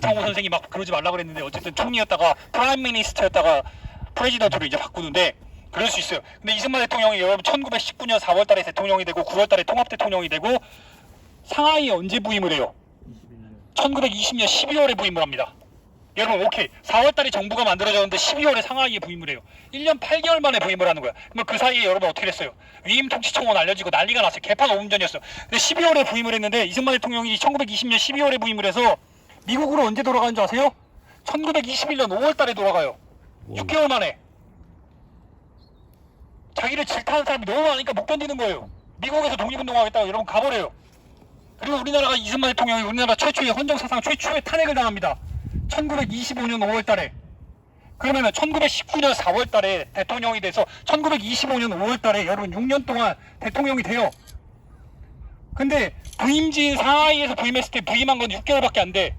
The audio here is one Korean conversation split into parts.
장호 선생이 막 그러지 말라 그랬는데 어쨌든 총리였다가 프라임 미니스터였다가 프레지던트로 이제 바꾸는데 그럴 수 있어요. 근데 이승만 대통령이 여러분 1919년 4월달에 대통령이 되고 9월달에 통합 대통령이 되고 상하이에 언제 부임을 해요? 1920년 12월에 부임을 합니다. 여러분 오케이 4월달에 정부가 만들어졌는데 12월에 상하이에 부임을 해요. 1년 8개월 만에 부임을 하는 거야. 그럼 그 사이에 여러분 어떻게 됐어요? 위임 통치청원 알려지고 난리가 났어요. 개판 5분 전이었어요. 근데 12월에 부임을 했는데 이승만 대통령이 1920년 12월에 부임을 해서 미국으로 언제 돌아가는 줄 아세요? 1921년 5월달에 돌아가요. 6개월 만에. 자기를 질타하는 사람이 너무 많으니까 못 견디는 거예요. 미국에서 독립운동하겠다고 여러분 가버려요. 그리고 우리나라가 이승만 대통령이 우리나라 최초의 헌정사상 최초의 탄핵을 당합니다. 1925년 5월달에. 그러면은 1919년 4월달에 대통령이 돼서 1925년 5월달에 여러분 6년 동안 대통령이 돼요. 근데 부임지인 상하이에서 부임했을 때 부임한 건 6개월밖에 안 돼.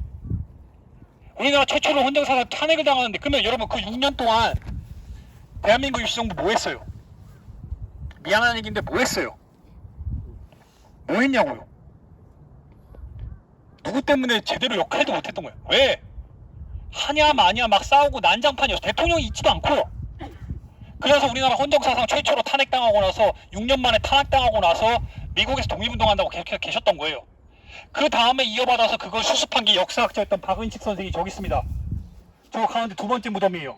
우리나라 최초로 헌정사상 탄핵을 당하는데 그러면 여러분 그 6년 동안 대한민국 임시정부 뭐 했어요? 미안한 얘기인데 뭐 했어요? 뭐 했냐고요? 누구 때문에 제대로 역할도 못했던 거예요? 왜? 하냐 마냐 막 싸우고 난장판이었어. 대통령이 있지도 않고요. 그래서 우리나라 헌정사상 최초로 탄핵당하고 나서 6년 만에 탄핵당하고 나서 미국에서 독립운동한다고 계셨던 거예요. 그 다음에 이어받아서 그걸 수습한 게 역사학자였던 박은식 선생이 저기 있습니다. 저 가운데 두 번째 무덤이에요.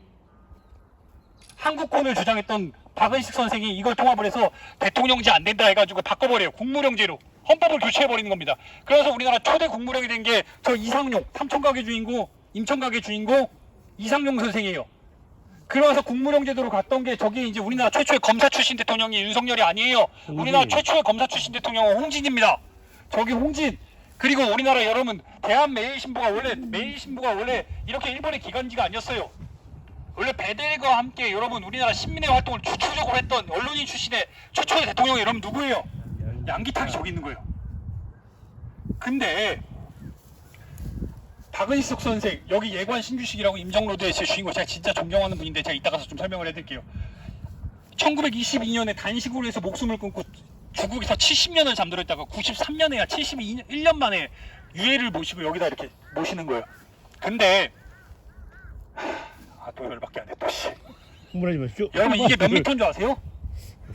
한국권을 주장했던 박은식 선생이 이걸 통합을 해서 대통령제 안 된다 해가지고 바꿔버려요. 국무령제로. 헌법을 교체해버리는 겁니다. 그래서 우리나라 초대 국무령이 된 게 저 이상용, 삼천각의 주인공, 임천각의 주인공 이상용 선생이에요. 그러면서 국무령제도로 갔던 게 저기 이제 우리나라 최초의 검사 출신 대통령이 윤석열이 아니에요. 우리나라 최초의 검사 출신 대통령은 홍진입니다. 저기 홍진. 그리고 우리나라 여러분 대한매일신보가 원래 이렇게 일본의 기관지가 아니었어요. 원래 베델과 함께 여러분 우리나라 신민의 활동을 주축적으로 했던 언론인 출신의 최초의 대통령이 여러분 누구예요? 양기탁이 저기 있는 거예요. 근데 박은식 선생 여기 예관 신규식이라고 임정로드의 제 주인공 제가 진짜 존경하는 분인데 제가 이따 가서 좀 설명을 해드릴게요. 1922년에 단식으로 해서 목숨을 끊고 중국에서 70년을 잠들었다가 93년에야 71년 만에 유해를 모시고 여기다 이렇게 모시는 거예요. 근데 또 열받게 안 돼 또 씨. 흥분하지 마십시오. 여러분 이게 몇 미터인 줄 아세요?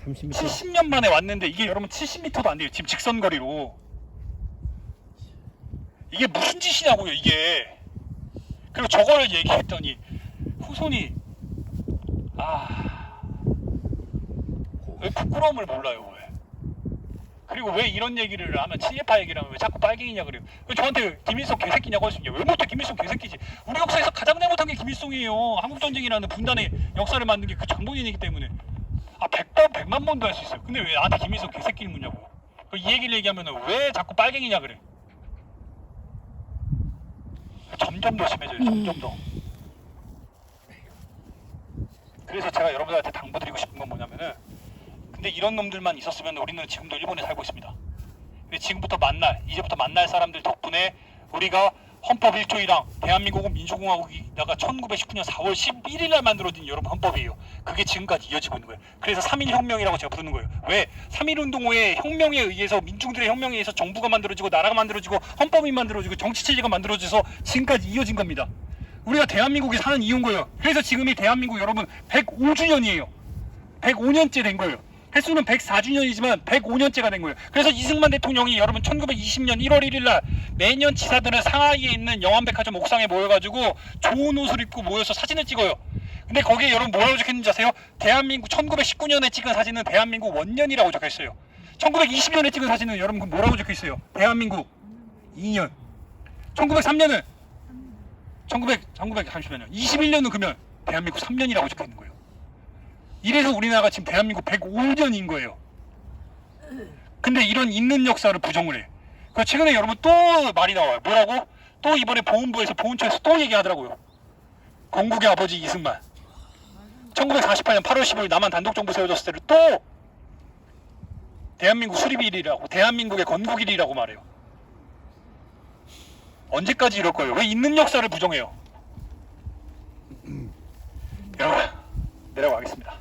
30m. 70년 만에 왔는데 이게 여러분 70m도 안 돼요. 지금 직선거리로. 이게 무슨 짓이냐고요 이게. 그리고 저거를 얘기했더니 후손이 왜 부끄러움을 몰라요 왜. 그리고 왜 이런 얘기를 하면 친일파 얘기를 하면 왜 자꾸 빨갱이냐 그래요. 왜 저한테 김일성 개새끼냐고 할 수 있냐. 왜 못해. 김일성 개새끼지. 우리 역사에서 가장 잘못한 게 김일성이에요. 한국전쟁이라는 분단의 역사를 만든 게 그 장본인이기 때문에 100번 100만 번도 할 수 있어요. 근데 왜 나한테 김일성 개새끼를 묻냐고요. 이 얘기를 얘기하면 왜 자꾸 빨갱이냐 그래. 점점 더 심해져요. 점점 더. 그래서 제가 여러분들한테 당부드리고 싶은 건 뭐냐면은 근데 이런 놈들만 있었으면 우리는 지금도 일본에 살고 있습니다. 근데 지금부터 이제부터 만날 사람들 덕분에 우리가 헌법 1조 1항 대한민국은 민주공화국이다가 1919년 4월 11일 날 만들어진 여러분 헌법이에요. 그게 지금까지 이어지고 있는 거예요. 그래서 3.1혁명이라고 제가 부르는 거예요. 왜? 3.1운동 후에 혁명에 의해서 민중들의 혁명에 의해서 정부가 만들어지고 나라가 만들어지고 헌법이 만들어지고 정치체제가 만들어져서 지금까지 이어진 겁니다. 우리가 대한민국에 사는 이유인 거예요. 그래서 지금이 대한민국 여러분 105주년이에요. 105년째 된 거예요. 횟수는 104주년이지만 105년째가 된 거예요. 그래서 이승만 대통령이 여러분 1920년 1월 1일 날 매년 지사들은 상하이에 있는 영암백화점 옥상에 모여가지고 좋은 옷을 입고 모여서 사진을 찍어요. 근데 거기에 여러분 뭐라고 적혀있는지 아세요? 대한민국 1919년에 찍은 사진은 대한민국 원년이라고 적혀있어요. 1920년에 찍은 사진은 여러분 뭐라고 적혀있어요? 대한민국 2년. 1903년은 잠시만요. 21년은 그러면 대한민국 3년이라고 적혀있는 거예요. 이래서 우리나라가 지금 대한민국 105년인 거예요. 근데 이런 있는 역사를 부정을 해. 그래서 최근에 여러분 또 말이 나와요. 뭐라고? 또 이번에 보훈부에서 보훈처에서 또 얘기하더라고요. 건국의 아버지 이승만 1948년 8월 15일 남한 단독정부 세워졌을 때를 또 대한민국 수립일이라고 대한민국의 건국일이라고 말해요. 언제까지 이럴 거예요? 왜 있는 역사를 부정해요? 여러분 내려가겠습니다.